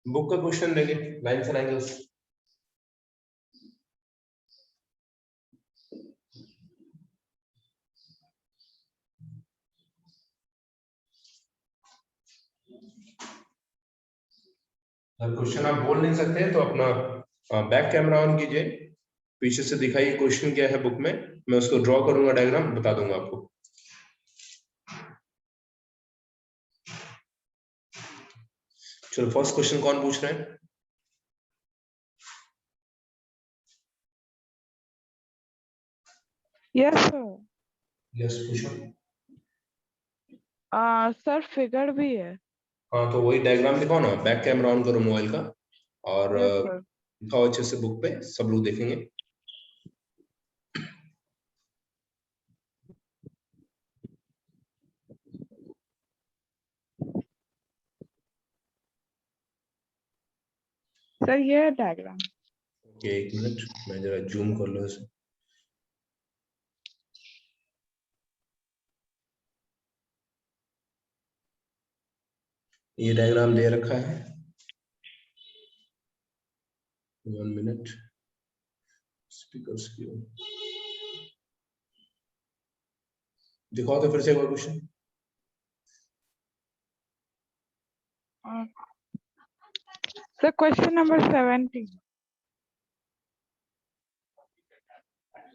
Book का question लेंगे, lines and angles. अगर क्वेश्चन आप बोल नहीं सकते तो अपना बैक कैमरा ऑन कीजिए, पीछे से दिखाइए क्वेश्चन क्या है बुक में, मैं उसको ड्रॉ करूंगा, डायग्राम बता दूंगा आपको। चलो फर्स्ट क्वेश्चन कौन पूछ रहे हैं? Yes sir. यस पूछो। सर फिगर भी है। हाँ तो वही डायग्राम दिखाओ ना, बैक कैमरा ऑन करो मोबाइल का और यस सर। दिखाओ अच्छे से बुक पे, सब लोग देखेंगे। सर ये है डायग्राम। ओके एक मिनट, मैं जरा जूम कर लो इसे। ये डायग्राम दे रखा है, 1 मिनट, स्पीकर्स की दिखाओ तो फिर से एक बार क्वेश्चन। Sir question number 17।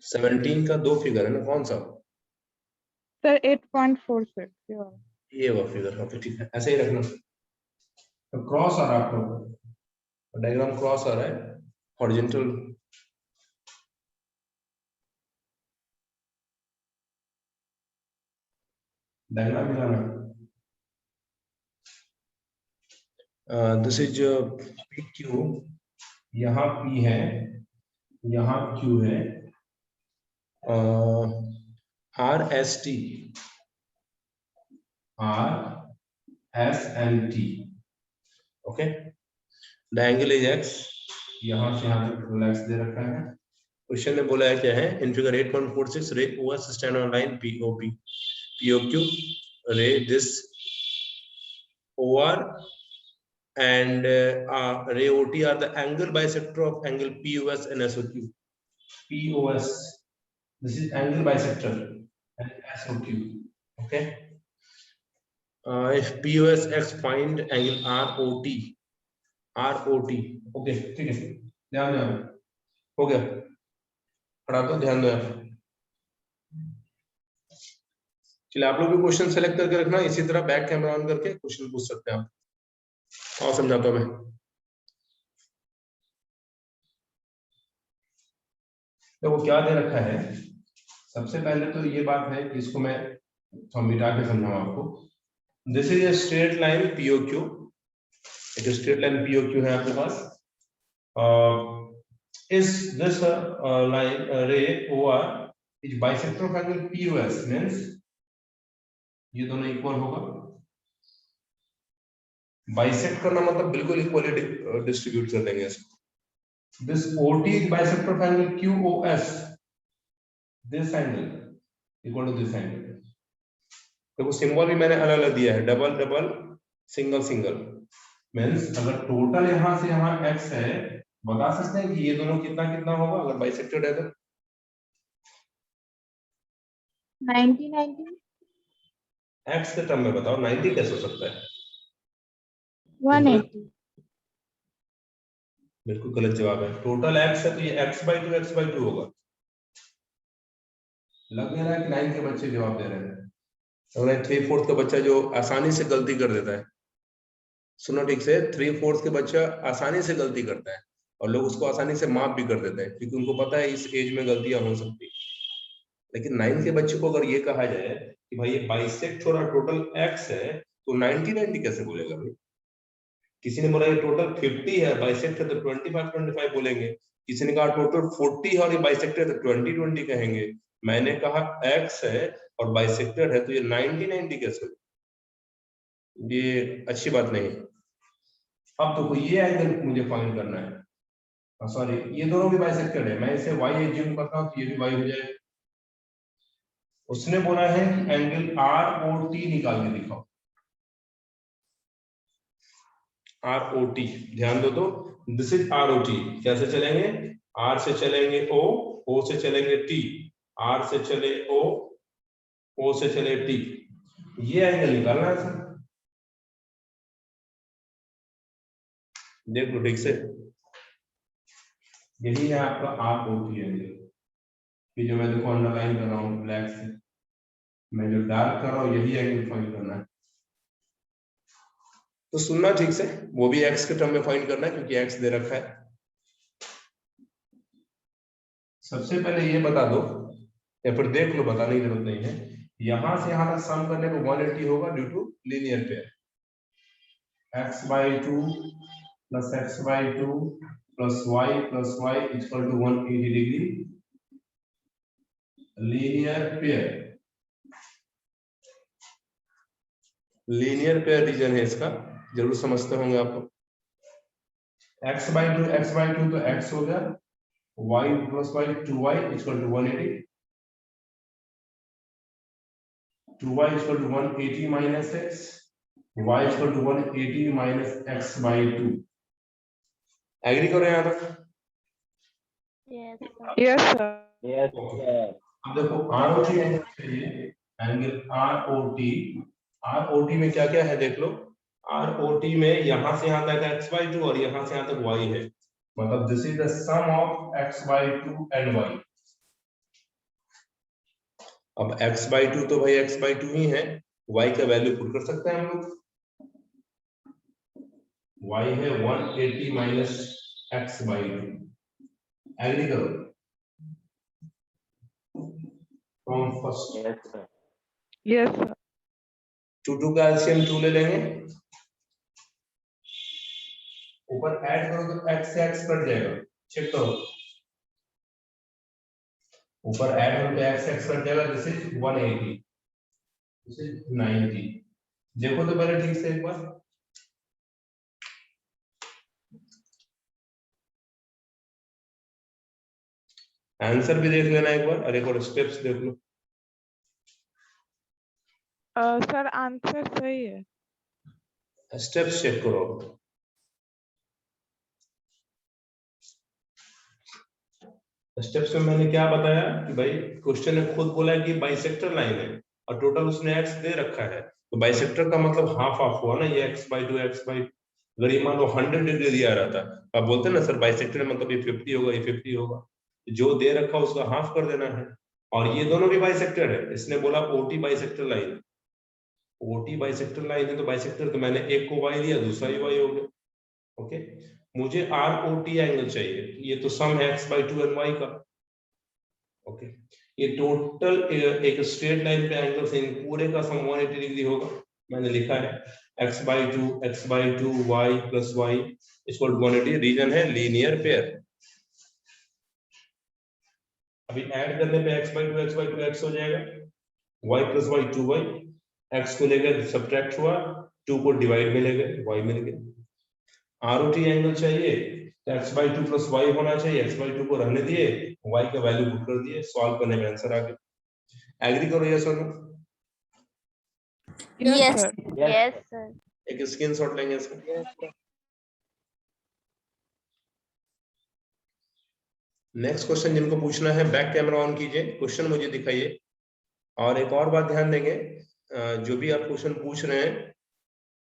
17 का दो फिगर है ना, कौन सा? सर 8.46। ये वो फिगर, ओके ठीक है, ऐसे ही रखना। तो क्रॉस आ रहा है आपको, डायग्राम क्रॉस आ रहा है, हॉरिजॉन्टल। डायग्राम मिलाना। दिस इज पी क्यू, यहाँ पी है, यहाँ क्यू है, r s t, r s n t, okay. The angle is x, यहाँ से यहाँ तक टोटल एक्स दे रखा है। क्वेश्चन ने बोला है क्या है, इन फिगर 8.46 रे OS stand on line POP POQ ray this OR and ray OT are the angle bisector of angle POS and SOQ. POS, this is angle bisector, and SOQ. Okay. If POS X find angle ROT. ROT. Okay. ठीक है, ध्यान दो, हो गया, पढ़ा दो, ध्यान दो। चलिए आप लोग भी क्वेश्चन सेलेक्ट करके रखना, इसी तरह बैक कैमरा ऑन करके क्वेश्चन पूछ सकते हैं आप। और समझाता हूं मैं। देखो क्या दे रखा है, सबसे पहले तो ये बात है कि इसको मैं थोड़ा मिटा के समझाऊं आपको। This is a straight line POQ, एक स्ट्रेट लाइन POQ है आपके पास। इस दिस लाइन रे OR is bisector of angle POS, means ये दोनों इक्वल होगा। बाइसेक्ट करना मतलब बिल्कुल इक्वली डिस्ट्रीब्यूट कर देंगे इसको। This OT is bisector of angle QOS, this angle equal to this angle। देखो सिंबल भी मैंने अलग अलग दिया है, double double, single single, means अगर टोटल यहां से यहां x है, बता सकते हैं कि ये दोनों कितना कितना होगा अगर बाइसेक्टेड है तो? 90 90। x के टर्म में बताओ 90 कैसे हो सकता है? 180। बिल्कुल गलत जवाब है। टोटल x है तो ये x/2 होगा। लग नहीं रहा है कि 9 के बच्चे जवाब दे रहे हैं, लग रहा है 3/4 का बच्चा जो आसानी से गलती कर देता है। सुनो ठीक से, 3/4 के बच्चा आसानी से गलती करता है और लोग उसको आसानी से माफ भी कर देते हैं क्योंकि उनको पता है इस एज में गलतियां हो सकती है। लेकिन 9 के बच्चे को अगर ये कहा जाए कि भाई ये बाइसेक्ट हो रहा टोटल x है तो 90 कैसे बोलेगा भाई? किसी ने बोला ये टोटल 50 है, बाइसेक्ट है तो 25 बोलेंगे। किसी ने कहा टोटल 40 है और ये बाइसेक्टेड है तो 20 कहेंगे। मैंने कहा x है और बाइसेक्टेड है तो ये 90 कैसे? ये अच्छी बात नहीं। अब तो ये एंगल मुझे फाइंड करना है, सॉरी ये दोनों भी बाइसेक्टेड है, मैं इसे y एज्यूम करता हूं तो ये भी y हो जाएगा। उसने बोला है कि एंगल ROT निकाल के दिखाओ। ROT, ध्यान दो तो, दिस इज ROT। कैसे चलेंगे? R से चलेंगे O से चलेंगे T, R से चले O से चले T। ये एंगल निकालना है सर, देख लो ठीक से, यही है आपका ROT एंगल। ये जो मैं देखो अंडरलाइन कर रहा हूँ ब्लैक से, मैं जो डार्क कर रहा हूँ यही एंगल फाइंड करना है। तो सुनना ठीक से, वो भी x के टर्म में फाइंड करना है क्योंकि x दे रखा है। सबसे पहले ये बता दो या फिर देख लो, बताने की जरूरत नहीं है, यहां से यहां तक सम करने को 180 होगा due to linear pair. x/2 plus x/2 plus y equal to 180 degree, linear pair. Linear pair reason है इसका, जरूर समझते होंगे आप लोग। x/2 तो x हो गया, y plus y 2y equal to 180, 2y equal to 180 minus x, y equal to 180 minus x/2। Agree करो यहाँ तक? Yes, sir. Yes, sir. अब देखो ROT एंगल चाहिए, एंगल ROT में क्या क्या है देख लो। ROT में यहाँ से यहाँ तक x/2 और यहाँ से यहाँ तक y है, मतलब this is the sum of x/2 and y। अब x/2 तो भाई x/2 ही है, y का वैल्यू पुट कर सकते हैं हम लोग। y है 180 माइनस x/2। एग्री करो? From first Yes, sir. Yes, sir. 2 का एलसीएम 2 ले लेंगे, ऊपर ऐड करो तो x से x कट जाएगा, चेक करो। ऊपर ऐड करो तो x से x कट जाएगा, दिस इज 180, दिस इज 90। देखो तो पहले ठीक से एक बार, आंसर भी देख लेना एक बार और एक और स्टेप्स देख लो। Sir, answer सही है। स्टेप्स चेक करो। स्टेप्स में मैंने क्या बताया कि भाई क्वेश्चन ने खुद बोला है कि बाइसेक्टर लाइन है और टोटल उसने x दे रखा है, तो बाइसेक्टर का मतलब हाफ हाफ हुआ ना, ये x/2 x/, अगर ये मान लो 100 डिग्री दिया रहता, आप बोलते ना सर बाइसेक्टर मतलब ये 50 होगा, ये 50 होगा, जो दे रखा उसका हाफ कर देना है। और ये दोनों भी बाइसेक्टर है, इसने बोला OT bisector line, OT bisector line है तो बाइसेक्टर, तो मैंने एक को y दिया, दूसरा ही y हो गया। ओके, मुझे ROT एंगल चाहिए, ये तो सम है x/2 एंड y का। ओके, ये टोटल एक स्ट्रेट लाइन पे एंगल से इन पूरे का सम 180 डिग्री होगा। मैंने लिखा है x/2 y plus y equal to 180, reason है लीनियर पेयर। अभी ऐड करने पे x/2 x हो जाएगा, y plus y 2y, x को लेकर सब्ट्रैक्ट हुआ, 2 को डिवाइड में ले गए, y मिल गया। ROT एंगल चाहिए तो x/2 plus y होना चाहिए, x/2 को रहने दिए, y का वैल्यू पुट कर दिए, सॉल्व करने में आंसर आ गया। एग्री करो यस और no? Yes, sir. Yes, sir. एक स्क्रीनशॉट लेंगे इसका। Yes, sir. नेक्स्ट क्वेश्चन जिनको पूछना है बैक कैमरा ऑन कीजिए, क्वेश्चन मुझे दिखाइए। और एक और बात ध्यान देंगे, जो भी आप क्वेश्चन पूछ रहे हैं,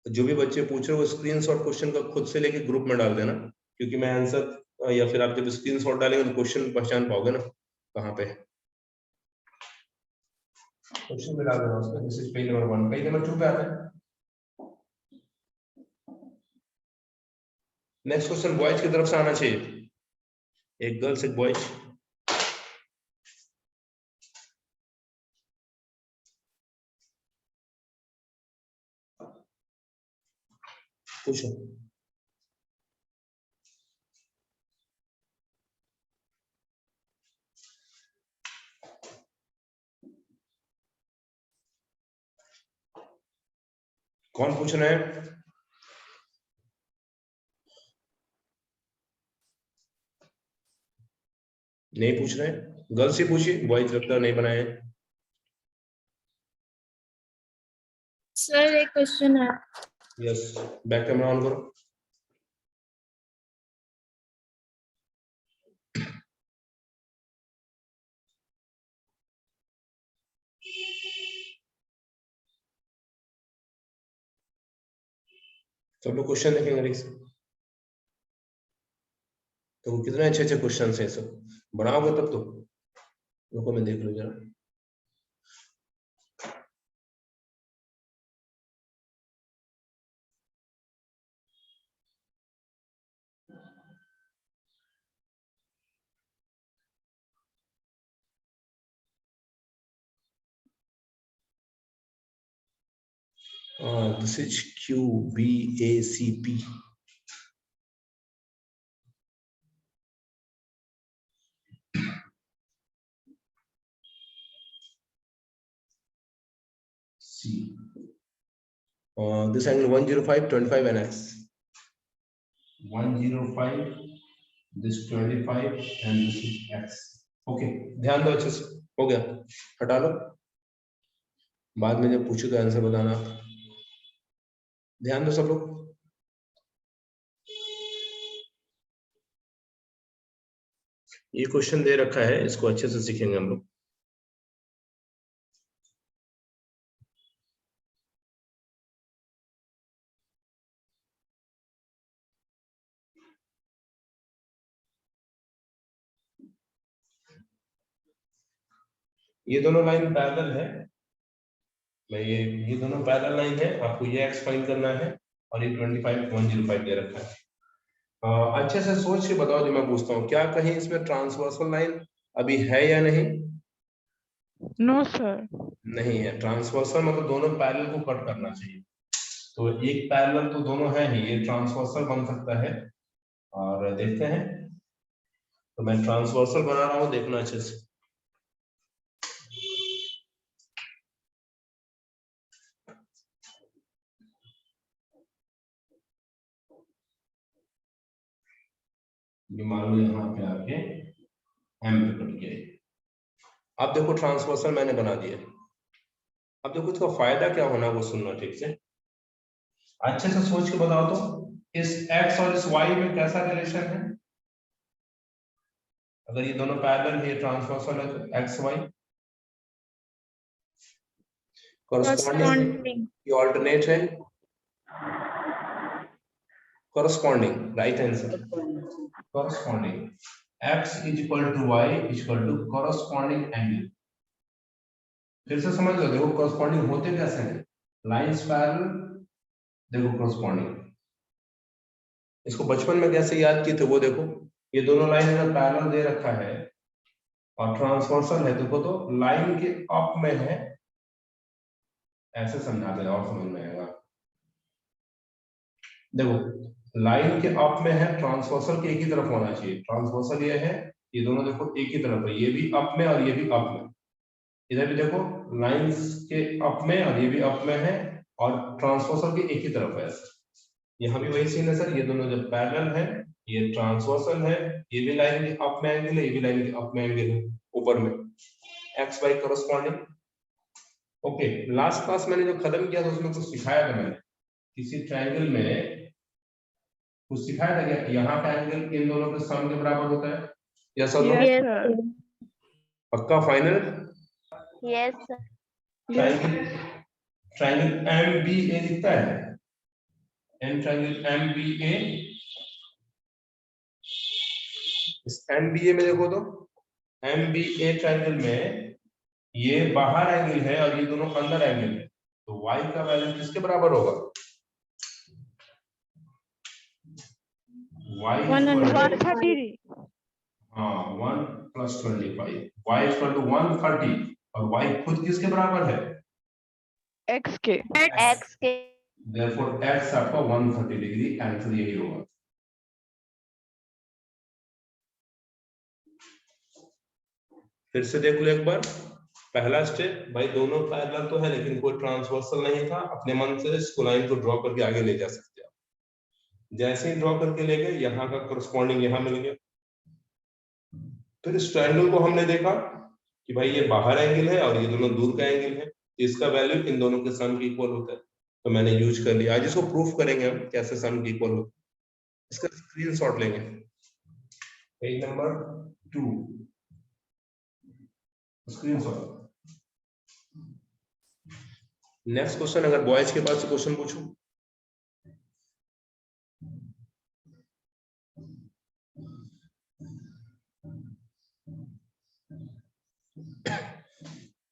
जो भी बच्चे पूछ रहे हो स्क्रीनशॉट क्वेश्चन का खुद से लेके ग्रुप में डाल देना, क्योंकि मैं आंसर या फिर आप जब स्क्रीनशॉट डालेंगे तो क्वेश्चन पहचान पाओगे ना कहाँ पे क्वेश्चन में डाल देना उसका। This is page number 1, page number 2 पे आता है। नेक्स्ट क्वेश्चन बॉयज की तरफ से आना चाहिए, एक गर्ल्स एक बॉयज। पूछो। कौन पूछ रहे हैं? नहीं पूछ रहे हैं, गर्ल्स ही पूछिए, बॉयज लगता नहीं बनाए हैं। सर एक क्वेश्चन है। यस, बैक कैमरा ऑन करो। तो हम लोग क्वेश्चन देखेंगे नेक्स्ट। तो कितने अच्छे अच्छे क्वेश्चन हैं सब, बनाओगे तब तो। रुको मैं देख लूं जरा। This is QBACP। C. This angle 105, 25 NX. 105, this 25 and this is X. Okay, ध्यान दो अच्छे से। हो गया, हटा लो, बाद में जब पूछेगा आंसर बताना। ध्यान दो सब लोग। ये क्वेश्चन दे रखा है, इसको अच्छे से सीखेंगे हम लोग। ये दोनों लाइन पैरेलल है, मैं ये दोनों पैरेलल लाइन है, आपको ये एक्स फाइंड करना है और ये 25 105 दे रखा है। अच्छे से सोच के बताओ जो मैं पूछता हूँ, क्या कहीं इसमें ट्रांसवर्सल लाइन अभी है या नहीं? No sir. नहीं है। ट्रांसवर्सल मतलब दोनों पैरेलल को कट करना चाहिए, तो एक पैरेलल तो दोनों है ही, ये ट्रांसवर्सल बन सकता है। और देखते हैं, तो मैं ट्रांसवर्सल बना रहा हूँ, देखना अच्छे से। ये मान लो यहाँ पे आके एम पे कट गया। अब देखो ट्रांसवर्सल मैंने बना दिया। अब देखो इसका फायदा क्या होना, वो सुनना ठीक से, अच्छे से सोच के बताओ तो इस x और इस y में कैसा रिलेशन है? अगर ये दोनों पैरेलल है, ट्रांसवर्सल है, तो x y कॉरस्पॉन्डिंग, ये ऑल्टरनेट है, corresponding right answer. Corresponding x is equal to y is equal to corresponding angle. फिर से समझ लो, देखो कॉरस्पॉन्डिंग होते कैसे हैं, लाइंस पैरेलल, देखो कॉरस्पॉन्डिंग। इसको बचपन में कैसे याद किए थे वो देखो, ये दोनों लाइन अगर पैरेलल दे रखा है और ट्रांसवर्सल है, देखो तो लाइन के अप में है, ऐसे समझा दे और समझ में आएगा। देखो लाइन के अप में है, ट्रांसवर्सल के एक ही तरफ होना चाहिए। ट्रांसवर्सल ये है, ये दोनों देखो एक ही तरफ है, ये भी अप में और ये भी अप में। इधर भी देखो लाइंस के अप में और ये भी अप में है, और ट्रांसवर्सल के एक ही तरफ है। यहाँ भी वही सीन है सर, ये दोनों जब पैरेलल है, ये ट्रांसवर्सल है, ये भी लाइन के अप में एंगल है, ये भी लाइन के अप में एंगल है, ऊपर में x y corresponding. Okay, last class मैंने जो खत्म किया था उसमें कुछ सिखाया था मैंने, किसी ट्रायंगल में कुछ सिखाया था क्या, यहाँ का एंगल इन दोनों के सम के बराबर होता है, यस और नो? Yes sir. पक्का final? Yes sir. Triangle, triangle MBA दिखता है, एन ट्रायंगल MBA। इस MBA में देखो तो MBA ट्रायंगल में ये बाहर एंगल है और ये दोनों अंदर एंगल है, तो y का वैल्यू किसके बराबर होगा? y 130। हाँ 1 + 25, y = 130 और y खुद किसके बराबर है? एक्स के। एक्स के। Therefore x आपका 130 डिग्री, आंसर यही होगा। फिर से देख लो एक बार, पहला स्टेप भाई दोनों पैरेलल तो है लेकिन कोई ट्रांसवर्सल नहीं था, अपने मन से इसको लाइन को ड्रॉ करके आगे ले जा सकते हैं। जैसे ही ड्रॉ करके ले गए, यहाँ का कॉरस्पॉन्डिंग यहाँ मिल गया। फिर इस ट्रायंगल को हमने देखा कि भाई ये बाहर एंगल है और ये दोनों दूर का एंगल है, इसका वैल्यू इन दोनों के सम के इक्वल होता है, तो मैंने यूज कर लिया। आज इसको प्रूफ करेंगे हम कैसे सम के इक्वल होता है। इसका स्क्रीनशॉट लेंगे, page number 2, screenshot. Next question, अगर बॉयज के पास क्वेश्चन पूछूं,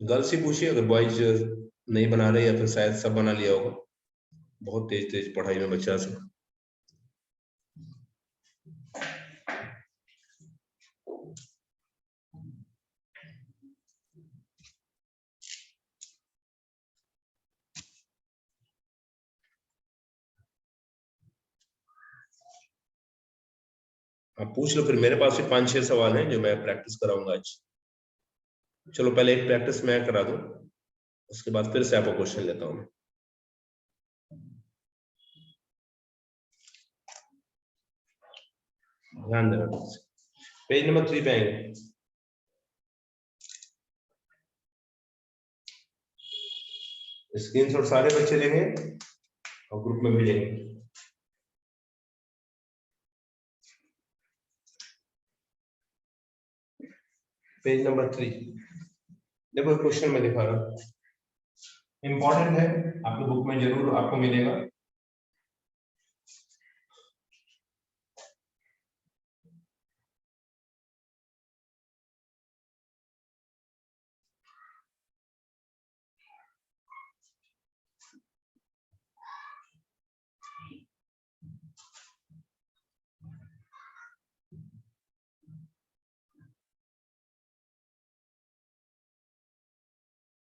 गर्ल्स ही पूछिए, अगर बॉयज नहीं बना रहे या फिर शायद सब बना लिया होगा। बहुत तेज तेज पढ़ाई में बच्चा से। आप पूछ लो, फिर मेरे पास भी 5-6 सवाल हैं जो मैं प्रैक्टिस कराऊंगा आज। चलो पहले एक प्रैक्टिस मैं करा दूं, उसके बाद फिर से आपको क्वेश्चन लेता हूं मैं। ध्यान देना। पेज नंबर 3 पे आएंगे। स्क्रीनशॉट सारे बच्चे लेंगे और ग्रुप में भी लेंगे। पेज नंबर 3 देखो, क्वेश्चन में दिखा रहा हूं, इंपॉर्टेंट है, आपके बुक में जरूर आपको मिलेगा।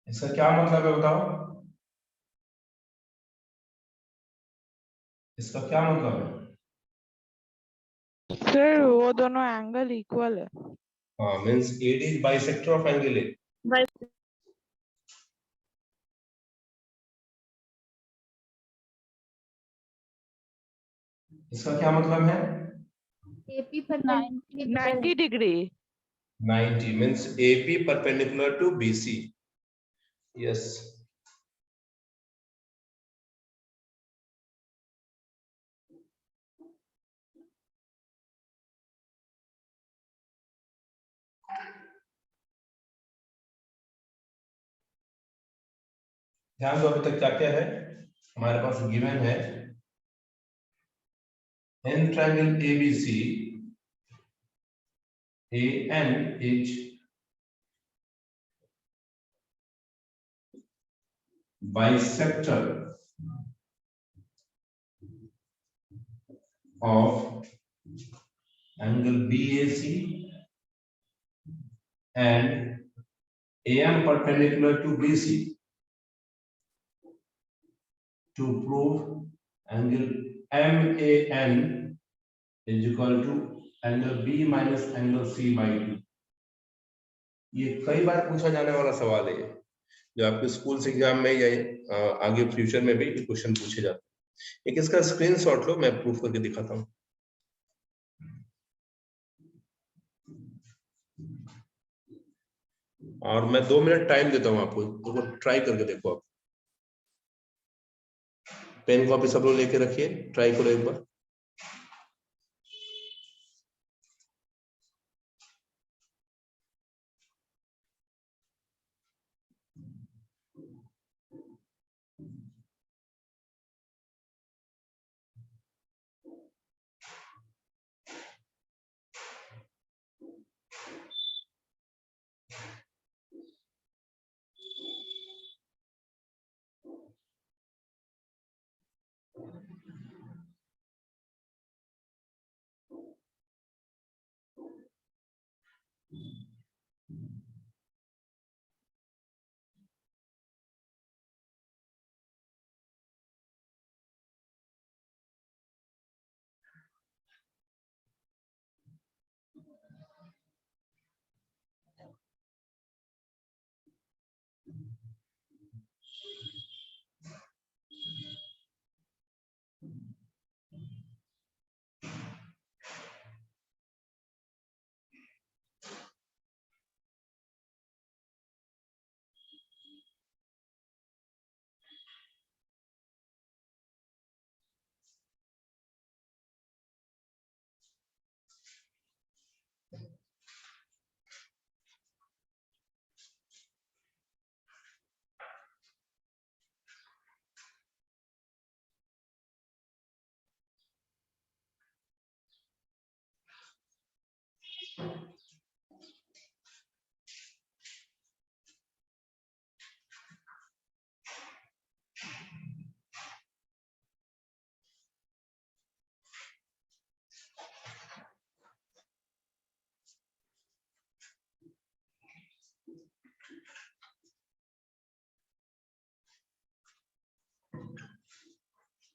इसका क्या मतलब है बताओ, इसका क्या मतलब है? सर वो दोनों एंगल इक्वल है। हाँ, means AD is bisector of angle A। इसका क्या मतलब है? AP पर 90 degree. 90 means AP perpendicular to BC. Yes. ध्यान दो, अभी तक क्या क्या है हमारे पास गिवन है। An triangle ABC, AN is bisector of angle BAC and AM perpendicular to BC to prove angle MAN is equal to angle B minus angle C by 2। ये कई बार पूछा जाने वाला सवाल है, जो आपके स्कूल से एग्जाम में या आगे फ्यूचर में भी क्वेश्चन पूछे जाते हैं। एक इसका स्क्रीनशॉट लो, मैं प्रूफ करके दिखाता हूँ। और मैं 2 मिनट टाइम देता हूँ आपको, तो ट्राई करके देखो। आप पेन कॉपी सब लोग लेके रखिए, ट्राई करो एक बार।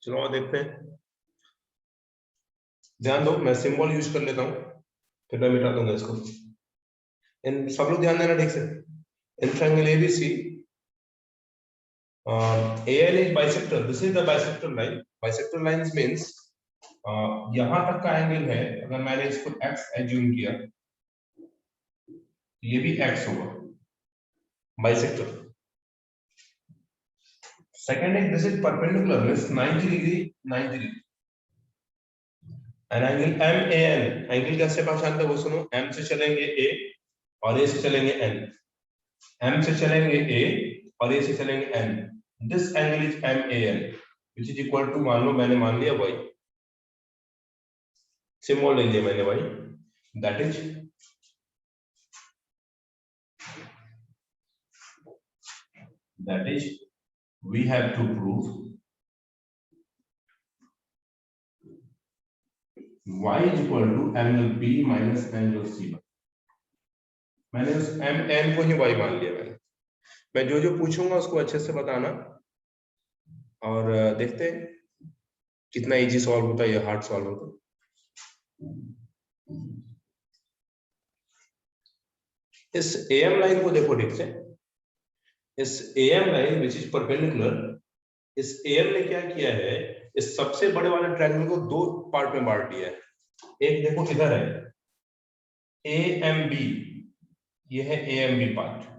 चलो और देखते हैं, ध्यान दो, मैं सिंबल यूज कर लेता हूँ, फिर मैं मिटा दूंगा इसको। इन सब लोग ध्यान देना ठीक से। इन triangle ABC AN is bisector. This is the bisector line. Bisector lines means यहां तक का एंगल है, अगर मैंने इसको x एज्यूम किया, ये भी x होगा, बाइसेक्टर। सेकंड है, this is perpendicular means 90 degree 90 degree. An angle MAN, angle कैसे पहचानते हो वो सुनो। M से चलेंगे A और A से चलेंगे N, M से चलेंगे A और A से चलेंगे N। This angle is MAN which is equal to, मान लो मैंने मान लिया y, सिंबल ले लिया मैंने y, that is we have to prove y is equal to angle B minus angle C। मैंने उस MN को ही y मान लिया मैंने। मैं जो जो पूछूंगा उसको अच्छे से बताना, और देखते हैं कितना इजी सॉल्व होता है या हार्ड सॉल्व होता है। इस AM लाइन को देखो ठीक से, इस AM line which is perpendicular, इस AM ने क्या किया है, इस सबसे बड़े वाले ट्रायंगल को दो पार्ट में बांट दिया है। एक देखो इधर है AMB, ये है AMB पार्ट,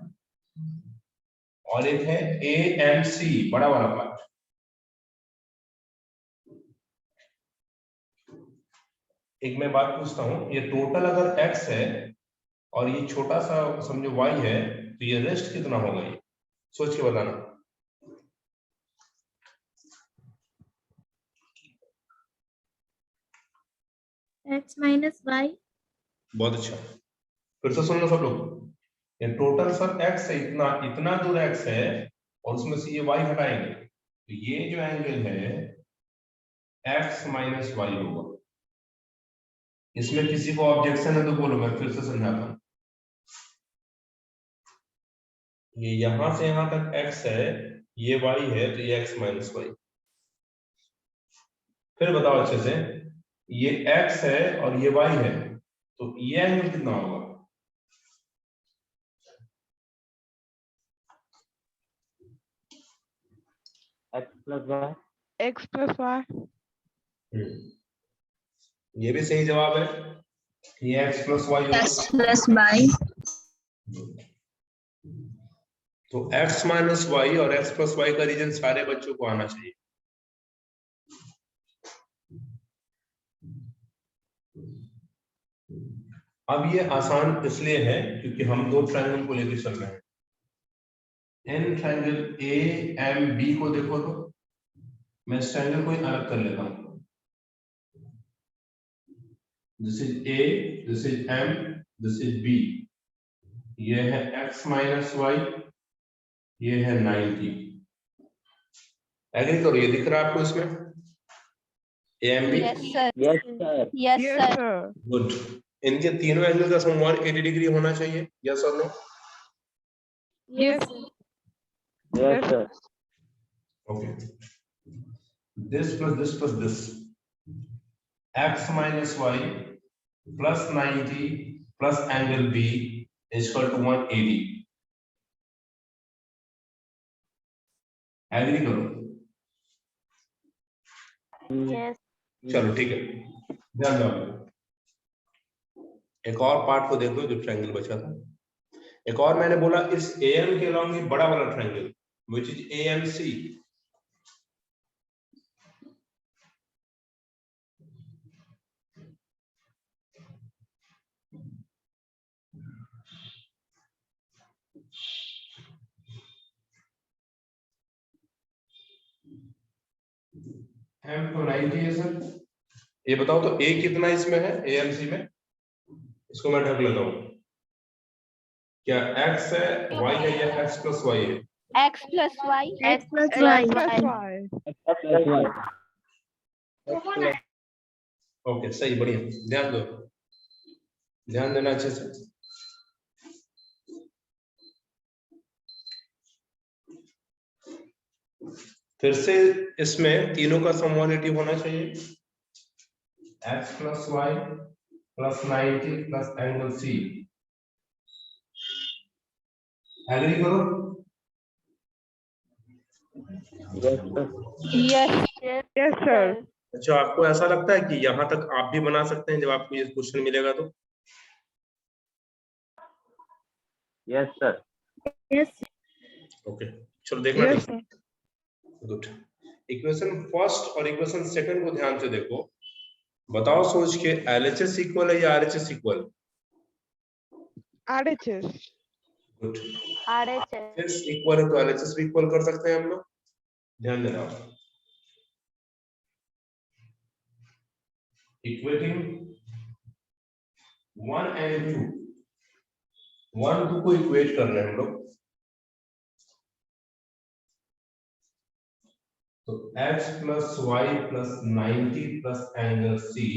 और एक है AMC बड़ा वाला पार्ट। एक मैं बात पूछता हूं, ये टोटल अगर x है और ये छोटा सा समझो y है, तो ये रेस्ट कितना होगा, ये सोच के बताना। x minus y। बहुत अच्छा, फिर से सुन लो सब लोग, ये टोटल सर x है, इतना इतना दूर x है और उसमें से ये y हटाएंगे, तो ये जो एंगल है x माइनस वाई होगा। इसमें किसी को ऑब्जेक्शन है तो बोलो, मैं फिर से समझाता हूँ। ये यहां से यहां तक x है, ये y है, तो ये x माइनस वाई। फिर बताओ अच्छे से, ये x है और ये y है, तो ये एंगल कितना होगा? X plus y। ये भी सही जवाब है, ये x प्लस वाई होगा। x plus y। तो x माइनस वाई और x प्लस वाई का रीजन सारे बच्चों को आना चाहिए। अब ये आसान इसलिए है क्योंकि हम दो ट्रायंगल को लेकर चल रहे हैं। एन ट्रायंगल AMB को देखो, तो मैं इस ट्रायंगल को ही अलग कर लेता हूं। This is A, this is M, this is B। ये है x माइनस वाई, ये है 90। एग्री करो, ये दिख रहा है आपको इसमें AMB? Yes sir। Yes sir। Good. इनके तीनों एंगल का सम 180 डिग्री होना चाहिए, यस और no? Yes। Yes, sir. Okay. This plus this. X minus y plus 90 plus angle B is equal to 180. Agree करो? Yes। चलो ठीक है, ध्यान दो। एक और पार्ट को देख लो जो ट्रायंगल बचा था। एक और मैंने बोला, इस AM के अलॉन्ग एक बड़ा वाला triangle which is AMC। M तो 90 है सर। ये बताओ तो A कितना इसमें है AMC में? इसको मैं ढक लेता हूं। क्या x है, y है या x प्लस y है? x plus y। x plus X plus y। Okay सही, बढ़िया, ध्यान दो, ध्यान देना अच्छे से। फिर से इसमें तीनों का समोलेटिव होना चाहिए, x plus y plus 90 plus angle c. Agree करो। Yes, sir. Yes. Yes, sir. अच्छा, आपको ऐसा लगता है कि यहाँ तक आप भी बना सकते हैं जब आपको ये क्वेश्चन मिलेगा तो? Yes, sir. Yes. ओके, चलो देखना Yes, ठीक। sir. गुड। इक्वेशन फर्स्ट और इक्वेशन सेकंड को ध्यान से देखो, बताओ सोच के LHS इक्वल है या RHS equal? RHS. Good. RHS. Equal है तो LHS भी इक्वल कर सकते हैं हम लोग, ध्यान देना। इक्वेटिंग 1 and 2, 1 2 को इक्वेट कर रहे हैं हम लोग, तो x plus y plus 90 plus angle C,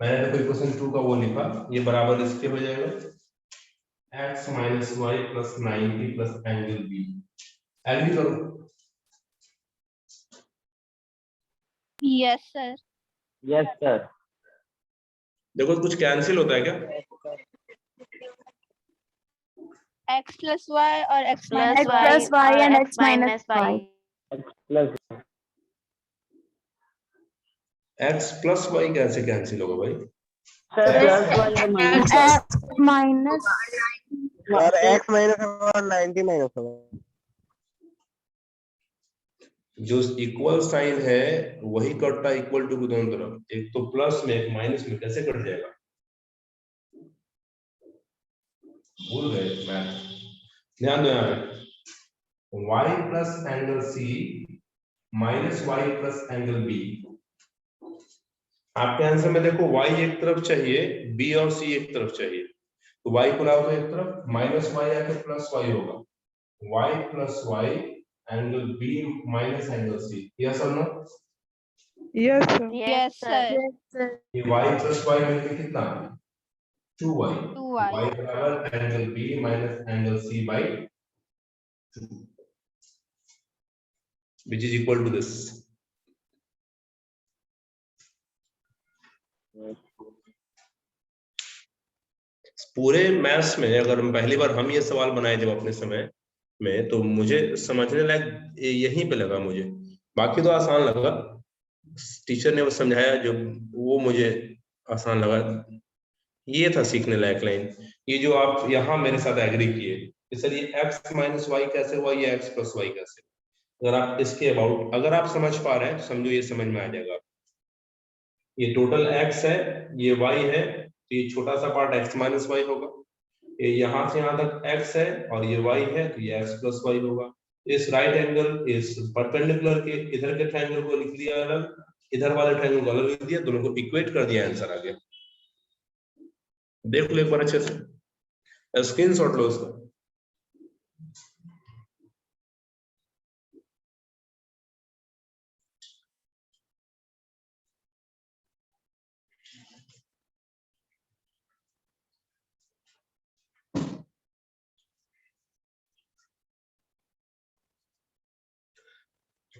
मैंने देखो इक्वेशन 2 का वो लिखा, ये बराबर इसके हो जाएगा x minus y plus 90 plus angle B. Agree करो। Yes, sir. Yes, sir. देखो कुछ कैंसिल होता है क्या? X plus Y और X Plus minus Y Y and और X minus Y. X plus x plus y कैसे कैंसिल होगा भाई? sir plus y और minus y. X minus और x माइनस और 90 माइनस होगा। जो इक्वल साइन है वही कटता है इक्वल टू को दोनों तरफ, एक तो प्लस में एक माइनस में, कैसे कट जाएगा? भूल गए मैथ, ध्यान दो यहाँ पे। y plus angle c minus y plus angle b। आपके आंसर में देखो y एक तरफ चाहिए, b और c एक तरफ चाहिए, तो y को लाओ तो एक तरफ, माइनस y आके प्लस y होगा, y plus y angle b minus angle c। Yes और no? Yes, sir. Yes, sir. ये y प्लस y मिलके कितना? 2y। 2Y. y बराबर एंगल b minus angle c by 2, which is equal to this। पूरे maths में अगर हम पहली बार हम ये सवाल बनाए जब अपने समय में, तो मुझे समझने लायक यहीं पे लगा मुझे, बाकी तो आसान लगा, टीचर ने वो समझाया जो वो मुझे आसान लगा, ये था सीखने लायक लाइन। ये जो आप यहाँ मेरे साथ एग्री किए कि सर ये x माइनस वाई कैसे हुआ, ये x प्लस वाई कैसे, अगर आप इसके अबाउट अगर आप समझ पा रहे हैं, समझो ये समझ में आ जाएगा। ये टोटल x है, ये y है, तो ये छोटा सा पार्ट x माइनस वाई होगा, ये यहाँ से यहाँ तक x है और ये y है, तो ये x प्लस वाई होगा। इस राइट एंगल इस परपेंडिकुलर के इधर के ट्रायंगल को लिख लिया अलग, इधर वाले ट्रायंगल को अलग लिख दिया, दोनों को इक्वेट कर दिया, आंसर आ गया। देख लो एक बार अच्छे से, स्क्रीनशॉट लो उसका।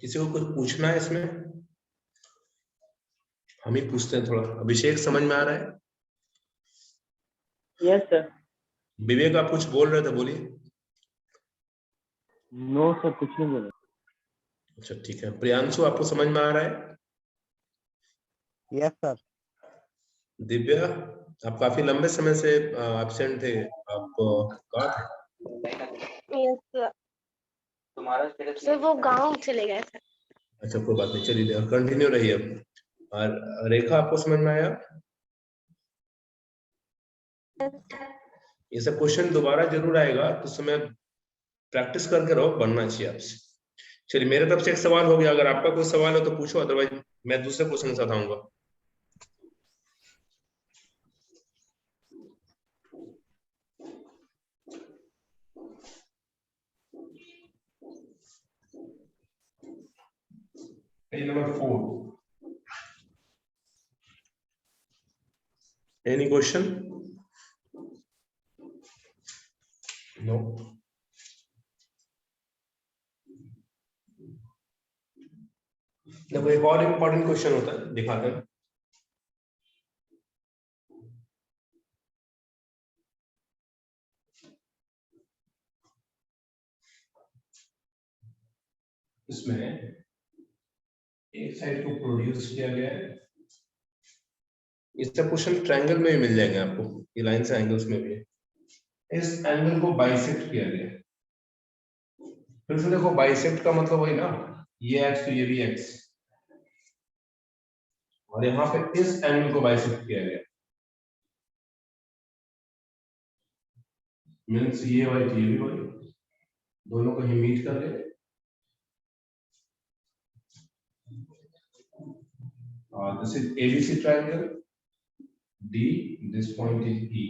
किसी को कुछ पूछना है इसमें? हम ही पूछते हैं थोड़ा। अभिषेक समझ में आ रहा है? Yes, sir. विवेक आप कुछ बोल रहे थे, बोलिए। No, sir, कुछ नहीं बोला। अच्छा ठीक है। प्रियांशु आपको समझ में आ रहा है? Yes sir. दिव्या आप काफी लंबे समय से एब्सेंट थे, आप कहाँ थे? Yes, sir. सर वो गांव चले गए थे। अच्छा कोई बात नहीं, चलिए कंटिन्यू रहिए अब। और रेखा आपको समझ में आया? ये सब क्वेश्चन दोबारा जरूर आएगा, तो समय प्रैक्टिस करके रहो, बनना चाहिए आपसे। चलिए मेरे तरफ से एक सवाल हो गया, अगर आपका कोई सवाल हो तो पूछो, अदरवाइज मैं दूसरे क्वेश्चन के साथ आऊंगा। Page number 4. Any question? No. देखो एक और इम्पोर्टेंट क्वेश्चन होता है, दिखाते हैं। इसमें एक साइड को प्रोड्यूस किया गया है, इसका क्वेश्चन ट्रायंगल में भी मिल जाएंगे आपको, ये लाइन से एंगल्स में भी है। इस एंगल को बाइसेक्ट किया गया है। फिर से देखो बाइसेक्ट का मतलब वही ना, ये एक्स तो ये भी एक्स, और यहाँ पे इस एंगल को बाइसेक्ट किया गया, मीन्स ये वाई तो ये भी वाई, दोनों को ही मीट कर ले। This is ABC triangle. D, this point is E.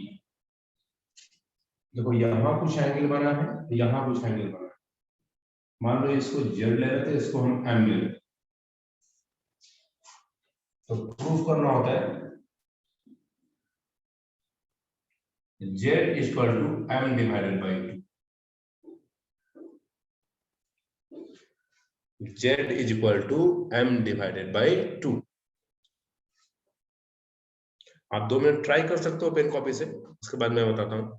देखो यहाँ कुछ एंगल बना है, यहाँ कुछ एंगल बना है। मान लो इसको Z ले लेते, इसको हम M ले लेते। तो प्रूफ करना होता है Z equal to M divided by 2। Z is equal to M divided by 2। आप 2 मिनट ट्राई कर सकते हो पेन कॉपी से, उसके बाद मैं बताता हूं।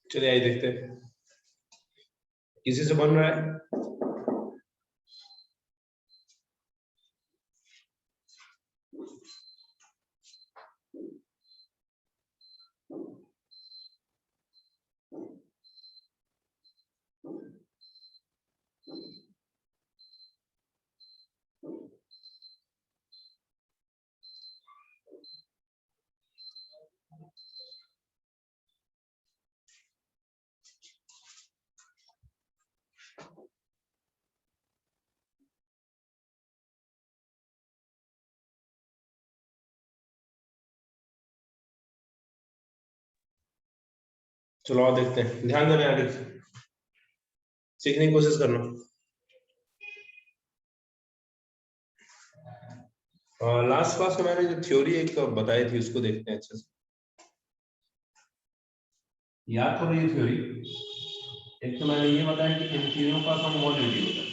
चलिए आइए देखते हैं किसी से बन रहा है। चलो और देखते हैं, ध्यान देना, आगे सीखने की कोशिश करना। लास्ट क्लास में मैंने जो थ्योरी एक बताई थी उसको देखते हैं अच्छे से। याद करो ये थ्योरी, एक तो मैंने ये बताया कि इन तीनों का सम मॉड्यूलेटिव होता है।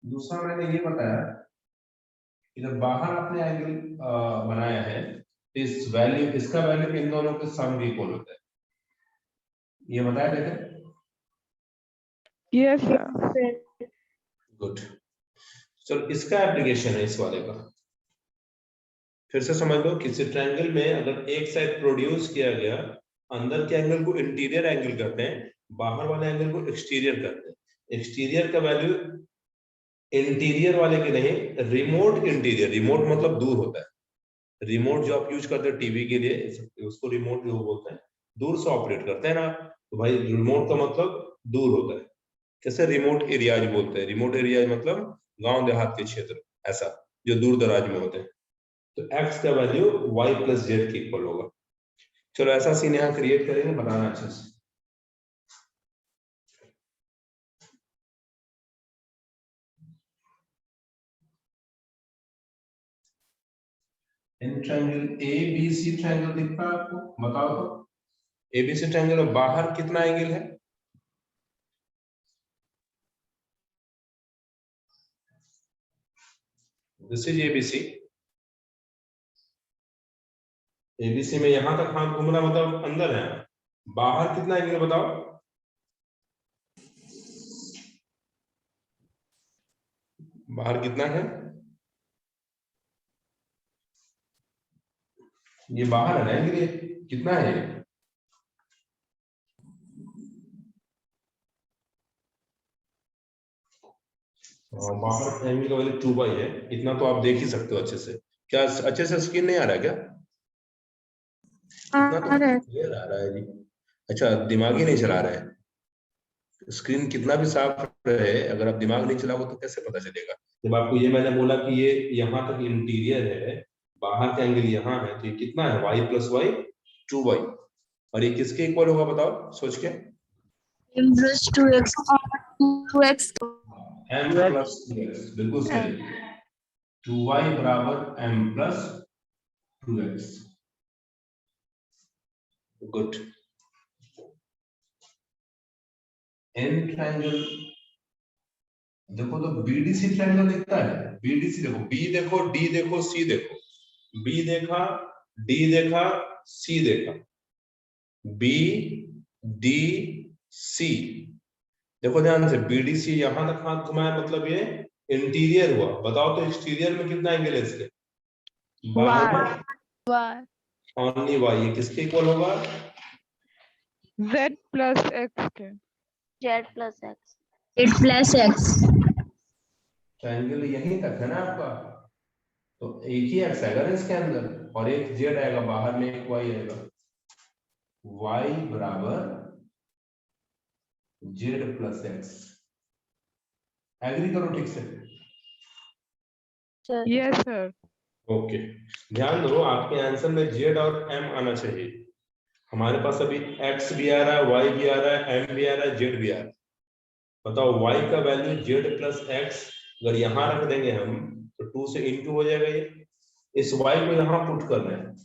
दूसरा मैंने ये बताया कि जब बाहर आपने एंगल बनाया है, इस वैल्यू, इसका वैल्यू इन दोनों के सम भी इक्वल होता है। ये बताया देखें। Yes, sir. गुड। चलो इसका एप्लीकेशन है इस वाले का, फिर से समझ लो। किसी ट्रायंगल में अगर एक साइड प्रोड्यूस किया गया, अंदर के एंगल को इंटीरियर एंगल करते हैं, बाहर वाले एंगल को एक्सटीरियर करते हैं। एक्सटीरियर का वैल्यू इंटीरियर वाले के नहीं, रिमोट इंटीरियर, रिमोट मतलब दूर होता है। रिमोट जो आप यूज करते हैं टीवी के लिए, उसको रिमोट जो बोलते हैं, दूर से ऑपरेट करते हैं ना, तो भाई रिमोट का मतलब दूर होता है। जैसे रिमोट एरियाज बोलते हैं, रिमोट एरियाज मतलब गांव देहात के क्षेत्र, ऐसा जो दूर दराज में होते हैं। तो x का वैल्यू y प्लस जेड के इक्वल होगा। चलो ऐसा सीन यहाँ क्रिएट करेंगे, बताना अच्छे से। इन ट्रायंगल ABC ट्रायंगल दिखता है आपको, बताओ तो। ABC ट्रायंगल में बाहर कितना एंगल है? This is ABC। ABC में यहां तक हाथ घूम रहा मतलब अंदर है। बाहर कितना एंगल बताओ? बाहर कितना है? ये बाहर है ना एंगल, कितना है ये? बाहर एंगल का वैल्यू 2 बाई है, इतना तो आप देख ही सकते हो अच्छे से। क्या अच्छे से स्क्रीन नहीं आ रहा है क्या? इतना तो क्लियर आ रहा है जी। अच्छा, दिमाग ही नहीं चला रहे हैं। स्क्रीन कितना भी साफ रहे, अगर आप दिमाग नहीं चलाओगे तो कैसे पता चलेगा? जब आपको ये मैंने बोला कि ये यहाँ तक इंटीरियर है, बाहर का एंगल यहाँ है, तो ये कितना है? y plus y 2y। और ये किसके इक्वल होगा बताओ सोच के? m plus 2x 2x m plus 2x, बिल्कुल सही। 2y बराबर m plus 2x। Good. An triangle देखो तो बीडीसी ट्रायंगल दिखता है। बीडीसी देखो, बी देखो, डी देखो, सी देखो। बी देखा, डी देखा, सी देखा। बी डी सी, देखो ध्यान से, बीडीसी यहां तक हाथ घुमाया, मतलब ये इंटीरियर हुआ। बताओ तो एक्सटीरियर में कितना एंगल है इसके? y only y. ये किसके इक्वल होगा? z plus x के। Z plus X। 8 plus x triangle यहीं तक है ना आपका, तो एक ही एक्स आएगा ना इसके अंदर, और एक जेड आएगा बाहर में, एक वाई आएगा। वाई बराबर जेड प्लस एक्स। एग्री करो ठीक से? Yes sir। ओके, ध्यान दो, आपके आंसर में जेड और एम आना चाहिए। हमारे पास अभी एक्स भी आ रहा है, वाई भी आ रहा है, एम भी आ रहा है, जेड भी आ रहा है। बताओ वाई का वैल्यू जेड प्लस एक्स अगर यहां रख देंगे हम, तो 2 से इनटू हो जाएगा ये। इस y को यहां पुट कर रहे हैं,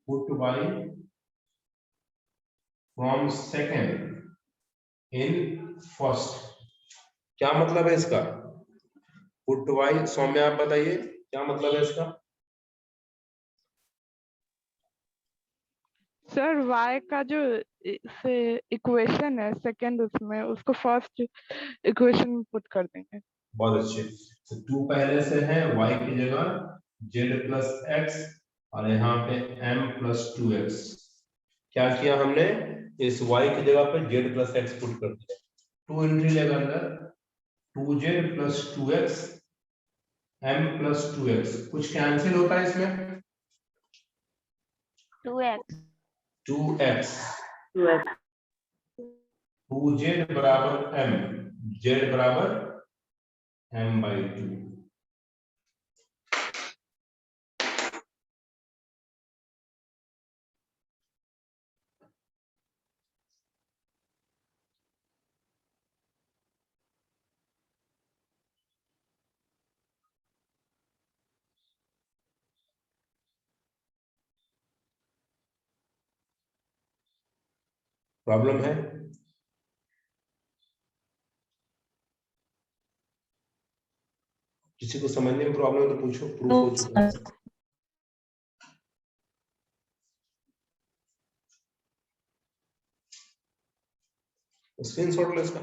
put y from second in first. क्या मतलब है इसका? पुट y, सौम्य आप बताइए क्या मतलब है इसका? सर y का जो से इक्वेशन है सेकंड, उसमें उसको फर्स्ट इक्वेशन में पुट कर देंगे। बहुत अच्छे। तो 2 पहले से है, y की जगह z प्लस एक्स, और यहाँ पे m प्लस 2x। क्या किया हमने? इस y की जगह पे z प्लस एक्स पुट कर दिया। 2 एंट्री लेगा अंदर, 2z plus 2x, m plus 2x। कुछ कैंसिल होता है इसमें? 2X। 2x। 2z बराबर m, z बराबर m बाई 2। प्रॉब्लम है? किसी को समझने में प्रॉब्लम है तो पूछो, प्रूफ हो चुका है। स्क्रीनशॉट लो इसका।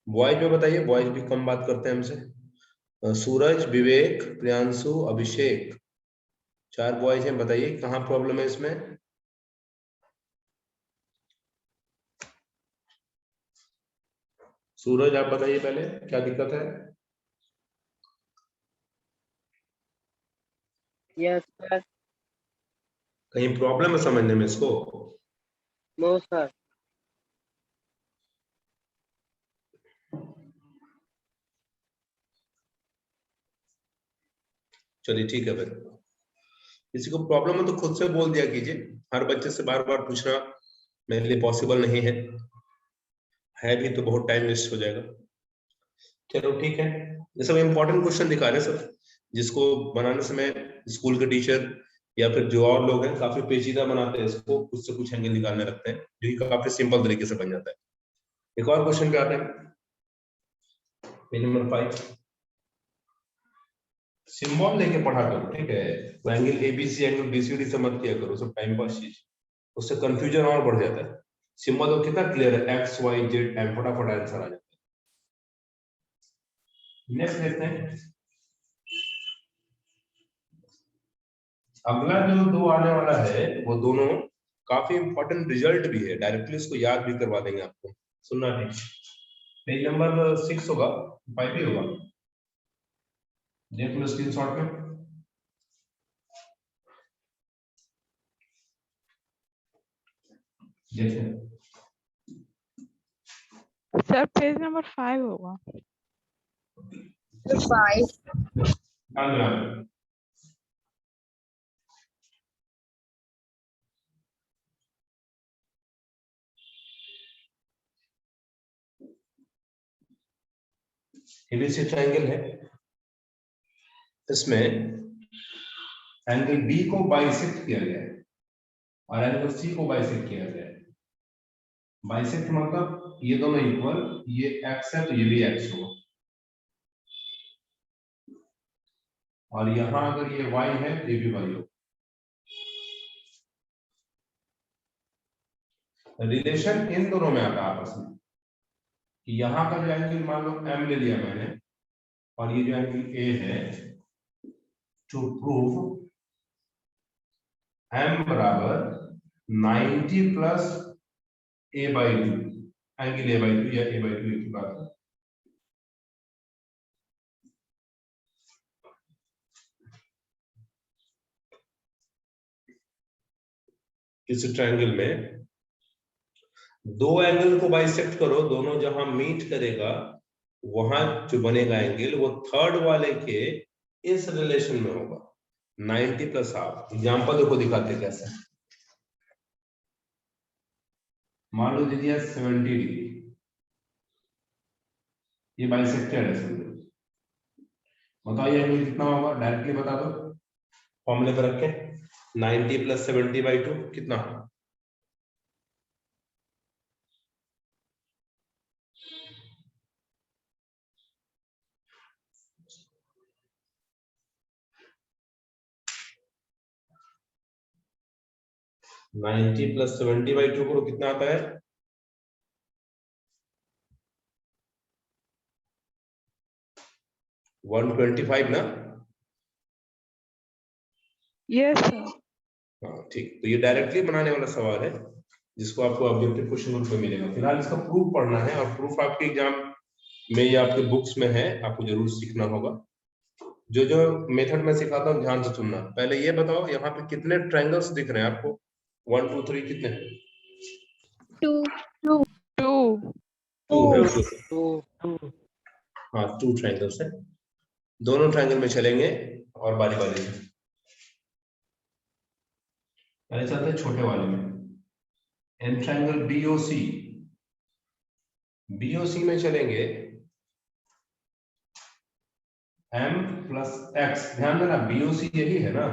बॉयज में बताइए, बॉयज भी कम बात करते हैं हमसे। सूरज, विवेक, प्रियांशु, अभिषेक, 4 बॉयज हैं। बताइए कहाँ प्रॉब्लम है इसमें? सूरज आप बताइए पहले क्या दिक्कत है? Yes sir। कहीं प्रॉब्लम है समझने में इसको? No sir। चलिए ठीक है, फिर किसी को प्रॉब्लम है तो खुद से बोल दिया कीजिए। हर बच्चे से बार बार पूछना मेरे लिए पॉसिबल नहीं है भी तो बहुत टाइम वेस्ट हो जाएगा। चलो ठीक है, ये सब इंपॉर्टेंट क्वेश्चन दिखा रहे हैं सब, जिसको बनाने समय स्कूल के टीचर या फिर जो और लोग हैं काफी पेचीदा बनाते हैं इसको, कुछ से कुछ एंगल निकालने रखते हैं, जो कि काफी सिंपल तरीके से बन जाता है। एक और क्वेश्चन पे आते हैं, पेज नंबर 5। सिंबल लेके पढ़ा करो, ठीक है? तो एंगल एबीसी, एंगल बीसीडी से मत किया करो, सब टाइम पास चीज, उससे कंफ्यूजन और बढ़ जाता है। सिंबल तो कितना क्लियर है, एक्स वाई जेड एम, फटाफट आंसर आ जाता है। नेक्स्ट देखते हैं, अगला जो 2 आने वाला है वो दोनों काफी इंपॉर्टेंट रिजल्ट भी है, डायरेक्टली इसको याद भी करवा देंगे आपको। सुनना ठीक, पेज नंबर 6 होगा, 5 ही होगा, देख लो स्क्रीनशॉट में। देखिए सर पेज नंबर 5 होगा। 5. एबीसी ट्रायंगल है, इसमें एंगल बी को बाइसेक्ट किया गया है और एंगल सी को बाइसेक्ट किया गया है। बाइसेक्ट मतलब ये दोनों इक्वल, ये एक्स है तो ये भी एक्स होगा, और यहां अगर ये y है तो ये भी y होगा। रिलेशन इन दोनों में आता है आपस में कि यहाँ का जो एंगल मान लो m ले लिया मैंने, और ये जो एंगल a है, टू प्रूव m बराबर 90 प्लस a/2, एंगल a/2 या a/2 की बात है। इस ट्रायंगल में दो एंगल को बाइसेक्ट करो, दोनों जहां मीट करेगा वहां जो बनेगा एंगल वो थर्ड वाले के इस रिलेशन में होगा, 90 प्लस हाफ। एग्जाम्पल देखो दिखाते कैसे। मान लो दे दिया 70 डिग्री, ये बाइसेक्टेड है, समझो। बताओ ये एंगल कितना होगा, डायरेक्टली बता दो फॉर्मूले पर रख के। 90 प्लस 70/2 कितना? नाइनटी प्लस 70/2 करो, कितना आता है? 125 ना? Yes sir. हाँ ठीक, तो ये डायरेक्टली बनाने वाला सवाल है जिसको आपको ऑब्जेक्टिव क्वेश्चन ग्रुप में मिलेगा। फिलहाल इसका प्रूफ पढ़ना है, और प्रूफ आपके एग्जाम में या आपके बुक्स में है, आपको जरूर सीखना होगा। जो जो मेथड में सिखाता हूँ ध्यान से सुनना। पहले ये बताओ यहाँ पे कितने ट्रायंगल्स दिख रहे हैं आपको? 1 2 3 कितने? 2. 2 हाँ 2 ट्रायंगल्स है। दोनों ट्रायंगल में चलेंगे और बारी बारी से। पहले चलते हैं छोटे वाले में, एन ट्रायंगल बीओसी। बीओसी में चलेंगे m प्लस x। ध्यान देना बीओसी यही है ना,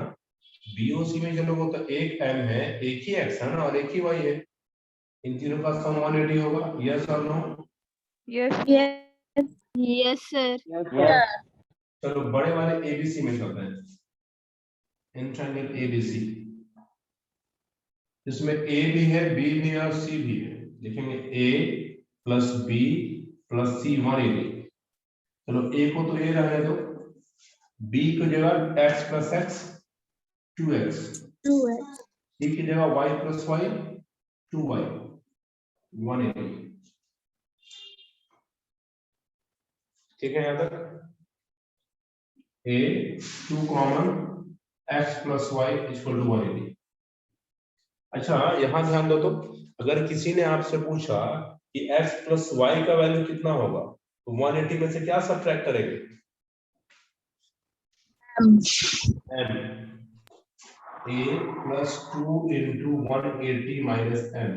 बीओसी में चलोगे तो एक m है, एक ही x है ना, और एक ही y है। इन तीनों का सम 180 होगा, यस और नो? Yes sir. चलो बड़े वाले एबीसी में चलते हैं, एन ट्रायंगल एबीसी। इसमें a भी है, b भी है और c भी है। लिखेंगे a plus b plus c 180। चलो a को तो a रहने दो, b की जगह x plus x 2x, c की जगह y प्लस y 2y 180। ठीक है, यहां तक a 2 common x plus y equal to 180। अच्छा यहां ध्यान दो, तो अगर किसी ने आपसे पूछा कि x प्लस y का वैल्यू कितना होगा, तो 180 में से क्या सब्ट्रैक्ट करेंगे? m। a plus 2 into 180 minus m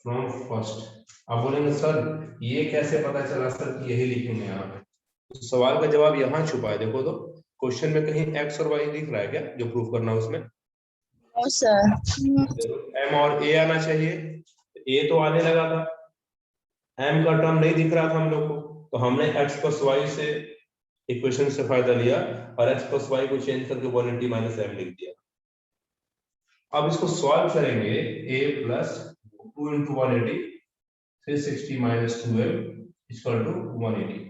from first. अब बोलेंगे सर ये कैसे पता चला सर कि यही लिखेंगे यहाँ पे? तो सवाल का जवाब यहाँ छुपा है, देखो तो क्वेश्चन में कहीं x और y दिख रहा है क्या जो प्रूफ करना उसमें? No sir. m और a आना चाहिए, a तो आने लगा था, m का टर्म नहीं दिख रहा था हम लोग को, तो हमने x प्लस y से इक्वेशन से फायदा लिया और x प्लस y को चेंज करके 180 माइनस m लिख दिया। अब इसको सॉल्व करेंगे, a plus 2 into 180 360 minus 2m equal to 180।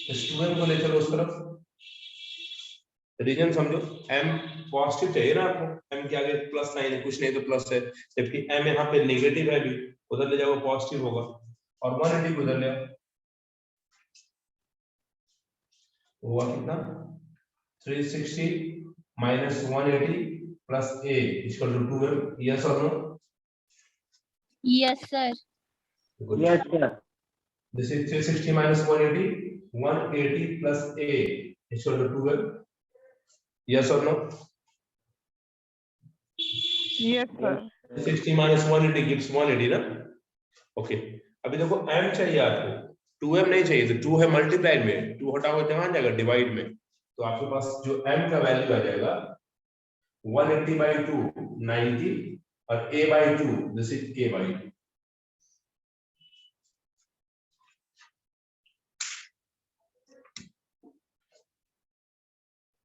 इस 2m को ले चलो उस तरफ, रीजन समझो, m पॉजिटिव चाहिए ना आपको, m के आगे प्लस साइन है, कुछ नहीं तो प्लस है, जबकि m यहाँ पे नेगेटिव है, भी उधर ले जाओ पॉजिटिव होगा, और 180 उधर ले आओ, हुआ कितना 360 minus 180 plus a equal to 2m, yes or no? Yes, sir. Good. Yes, sir. This is 360 minus 180, 180 plus a equal to 2m, yes or no? Yes, sir. 360 minus 180 gives 180 ना, okay. अभी देखो m चाहिए आपको, 2m नहीं चाहिए, तो 2 है multiplied में, 2 हटाओगे तो कहाँ जाएगा, डिवाइड में, तो आपके पास जो m का वैल्यू आ जाएगा 180 by 2 90 और a by 2 this is a by 2.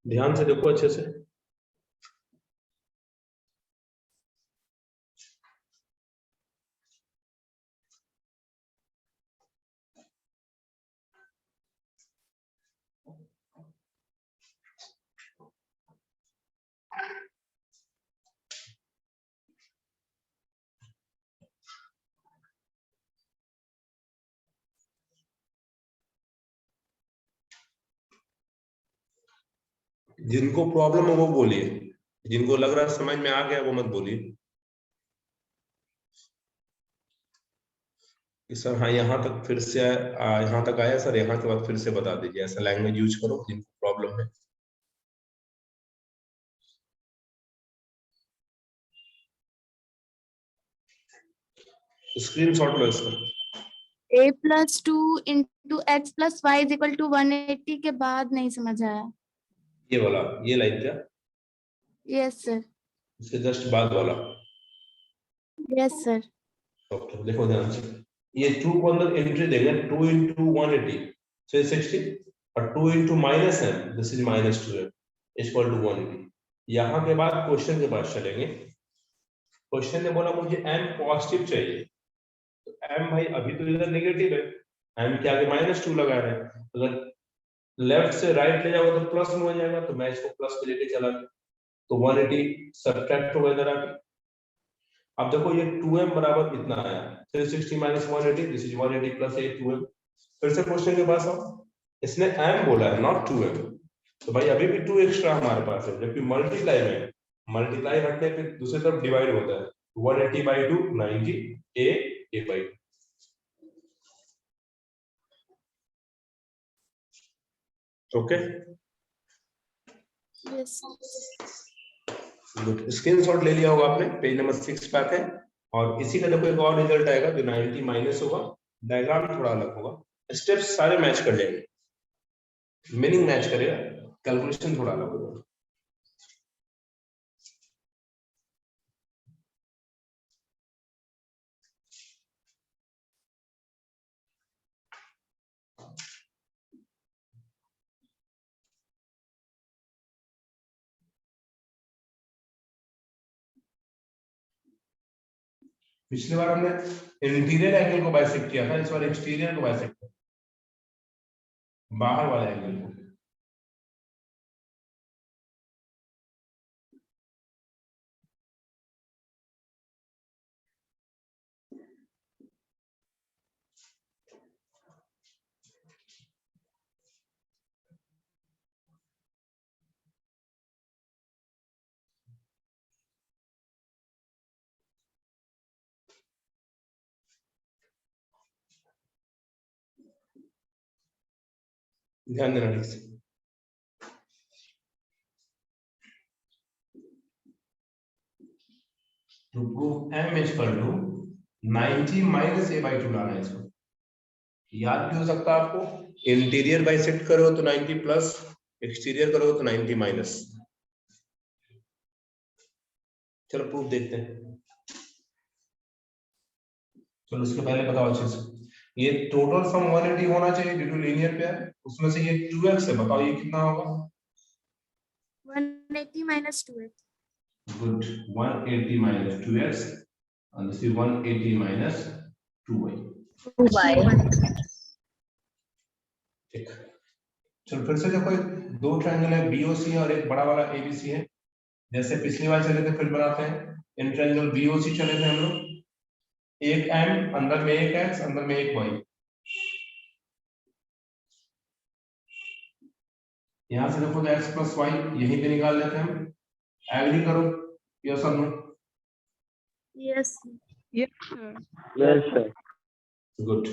ध्यान से देखो अच्छे से, जिनको प्रॉब्लम है वो बोलिए, जिनको लग रहा है समझ में आ गया वो मत बोलिए कि सर हाँ यहाँ तक फिर से यहाँ तक आया सर, यहाँ के बाद फिर से बता दीजिए, ऐसा लैंग्वेज यूज करो जिनको प्रॉब्लम है। स्क्रीनशॉट लो इसका। A plus 2 into x plus y is equal to 180 के बाद नहीं समझ आया। ये वाला, ये लाइन क्या? Yes, sir. इसके जस्ट बाद वाला। Yes, sir. ओके, देखो ध्यान से, ये 2 को अंदर एंट्री देंगे, 2 into 180 360 और 2 into minus m this is minus 2m equal to 180। यहाँ के बाद क्वेश्चन के पास चलेंगे। क्वेश्चन ने बोला मुझे m पॉजिटिव चाहिए, तो m भाई अभी तो इधर नेगेटिव है, m के आगे -2 लगा रहे हैं, अगर लेफ्ट से राइट ले जाओगे तो प्लस में हो जाएगा, तो मैं इसको प्लस पे लेके चला गया, तो 180 सब्ट्रैक्ट होगा इधर आके। अब देखो ये 2m बराबर इतना आया, 360 minus 180 this is 180 plus 8 2m। फिर से क्वेश्चन के पास आओ, इसने m बोला है नॉट 2m, तो भाई अभी भी 2 एक्स्ट्रा हमारे पास है, जबकि मल्टीप्लाई में, मल्टीप्लाई हटने पे दूसरी तरफ डिवाइड होता है, 180 by 2 90 a by 2। Okay, Yes. Good. Screenshot ले लिया होगा आपने, पेज नंबर 6 पे आते हैं, और इसी का देखो एक और रिजल्ट आएगा जो 90 माइनस होगा, डायग्राम थोड़ा अलग होगा, स्टेप्स सारे मैच कर जाएंगे, मीनिंग मैच करेगा, कैलकुलेशन थोड़ा अलग होगा। पिछली बार हमने इंटीरियर एंगल को बाइसेक्ट किया था, इस बार एक्सटीरियर को बाइसेक्ट किया, बाहर वाले एंगल को। ध्यान देना ठीक से। to prove m is equal to 90 minus a by 2 लाना है इसको। याद भी हो सकता है आपको, इंटीरियर बाइसेक्ट करो तो 90 प्लस, एक्सटीरियर करो तो 90 माइनस। चलो प्रूफ देखते हैं। चलो उसके पहले बताओ अच्छे से, ये टोटल सम 180 होना चाहिए ड्यू टू लीनियर पेयर, उसमें से ये 2x है, बताओ ये कितना होगा? 180 minus 2x. Good, 180 minus 2x and this is 180 minus 2y। Why? ठीक, चलो फिर से देखो, दो ट्रायंगल है बीओसी और एक बड़ा वाला एबीसी है। जैसे पिछली बार चले थे फिर बनाते हैं। इन ट्रायंगल बीओसी चले थे हम लोग, एक एम अंदर में एक एक्स अंदर में एक वाई। यहां से देखो एक्स प्लस वाई यहीं पे निकाल लेते हैं हम। एग्री करो, यस और no? Yes Yes, sir. Yes, sir. Good.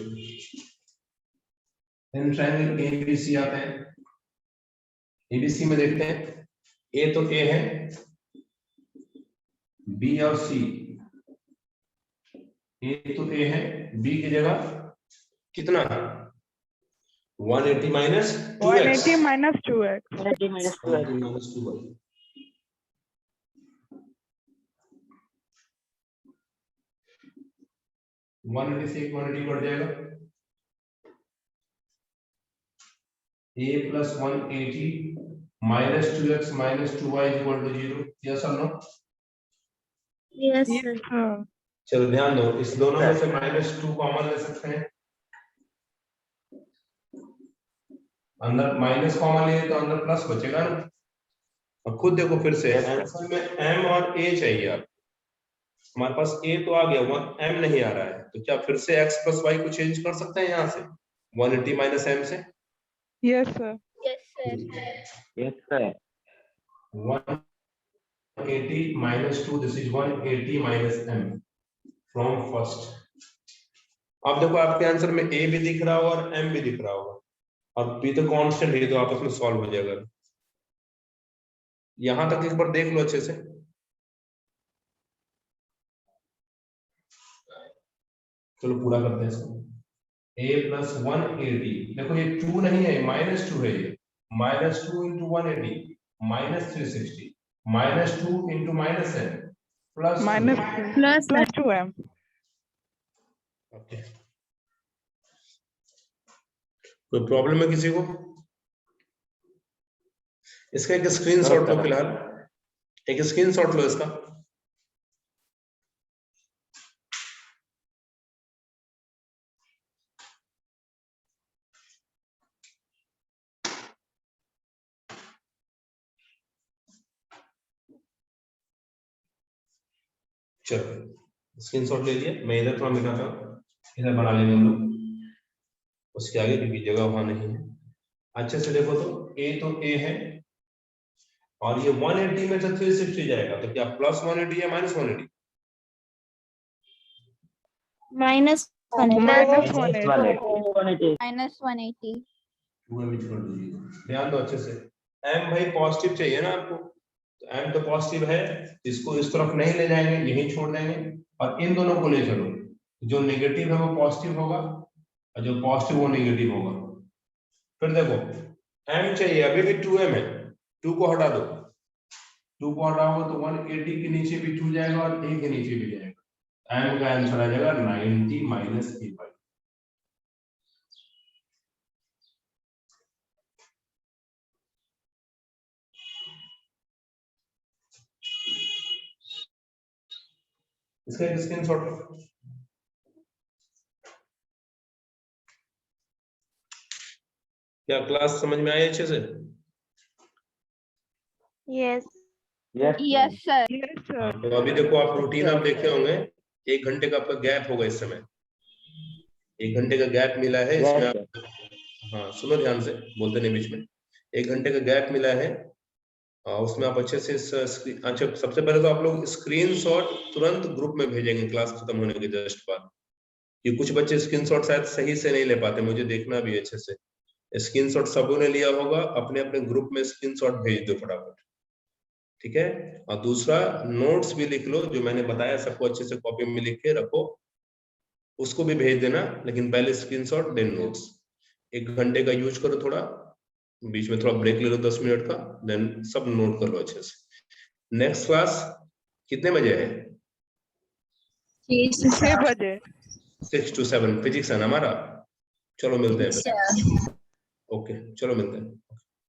इन ट्रायंगल एबीसी आते हैं। एबीसी में देखते हैं, ए तो ए है, बी और सी। ए तो ए है, बी की जगह कितना है? 180 minus 180 2x minus 2x. 180 minus 2x. 180 minus 2y। 180 से 180 बढ़ जाएगा। a plus 180 minus 2x minus 2y is equal to 0। yes or no? Yes Yes, sir sir. चलो ध्यान दो, इस दोनों में से -2 कॉमन ले सकते हैं। अंदर माइनस कॉमन ले तो अंदर प्लस बचेगा ना। अब खुद देखो फिर से, आंसर में m और a चाहिए। आप हमारे पास a तो आ गया, m नहीं आ रहा है, तो क्या फिर से x प्लस y को चेंज कर सकते हैं यहाँ से 180 माइनस m से? Yes, sir. Yes, sir. 180 minus 2, this is 180 minus m from first। अब देखो आपके आंसर में a भी दिख रहा होगा और m भी दिख रहा होगा, और b तो कांस्टेंट है, तो आपस में सॉल्व हो जाएगा। यहां तक एक बार देख लो अच्छे से। चलो पूरा करते हैं इसको। a plus 180, देखो ये 2 नहीं है, -2 है। ये -2 into 180 -360 -2 into -m plus Minus 2। Plus plus 2m. Okay, कोई प्रॉब्लम है किसी को? इसका एक स्क्रीनशॉट लो फिलहाल, एक स्क्रीनशॉट लो इसका। चलो स्क्रीनशॉट ले लिया, मैं इधर थोड़ा मिटाता हूँ, इधर बना लेंगे हम लोग उसके आगे, क्योंकि जगह वहां नहीं है। अच्छे से देखो तो a तो a है, और ये 180 में से 360 जाएगा, तो क्या प्लस 180 या माइनस 180? Minus Minus 180. 180. 180. माइनस 180 ध्यान दो अच्छे से। m भाई पॉजिटिव चाहिए ना आपको, तो m तो पॉजिटिव है, इसको इस तरफ नहीं ले जाएंगे, यहीं छोड़ देंगे, और इन दोनों को ले चलो। जो नेगेटिव है वो पॉजिटिव होगा और जो पॉजिटिव वो नेगेटिव होगा। फिर देखो m चाहिए, अभी भी 2m है, 2 को हटा दो, 2 को हटाओगे तो 180 के नीचे भी 2 जाएगा और a के नीचे भी जाएगा। m का आंसर आ जाएगा 90 माइनस a। इसका एक स्क्रीनशॉट। क्या क्लास समझ में आई अच्छे से? Yes Yes, yes sir Yes, sir. तो अभी देखो आप रूटीन आप देखे होंगे, 1 घंटे का आपका गैप होगा इस समय, 1 घंटे का गैप मिला है Yes, इसमें sir. आप, हाँ सुनो ध्यान से, बोलते नहीं बीच में। 1 घंटे का गैप मिला है, उसमें आप अच्छे से अच्छा सबसे पहले तो आप लोग स्क्रीनशॉट तुरंत ग्रुप में भेजेंगे क्लास खत्म होने के जस्ट बाद। ये कुछ बच्चे स्क्रीनशॉट शायद सही से नहीं ले पाते, मुझे देखना भी अच्छे से। स्क्रीनशॉट सबों ने लिया होगा, अपने अपने ग्रुप में स्क्रीनशॉट भेज दो फटाफट, ठीक है? और दूसरा नोट्स भी लिख लो, जो मैंने बताया सबको अच्छे से कॉपी में लिख के रखो, उसको भी भेज देना, लेकिन पहले स्क्रीनशॉट देन नोट्स। 1 घंटे का यूज करो, थोड़ा बीच में थोड़ा ब्रेक ले लो 10 मिनट का, देन सब नोट कर लो अच्छे से। नेक्स्ट क्लास कितने बजे है? 6 बजे। 6 to 7 फिजिक्स है ना हमारा। चलो मिलते हैं, ओके चलो मिलते हैं।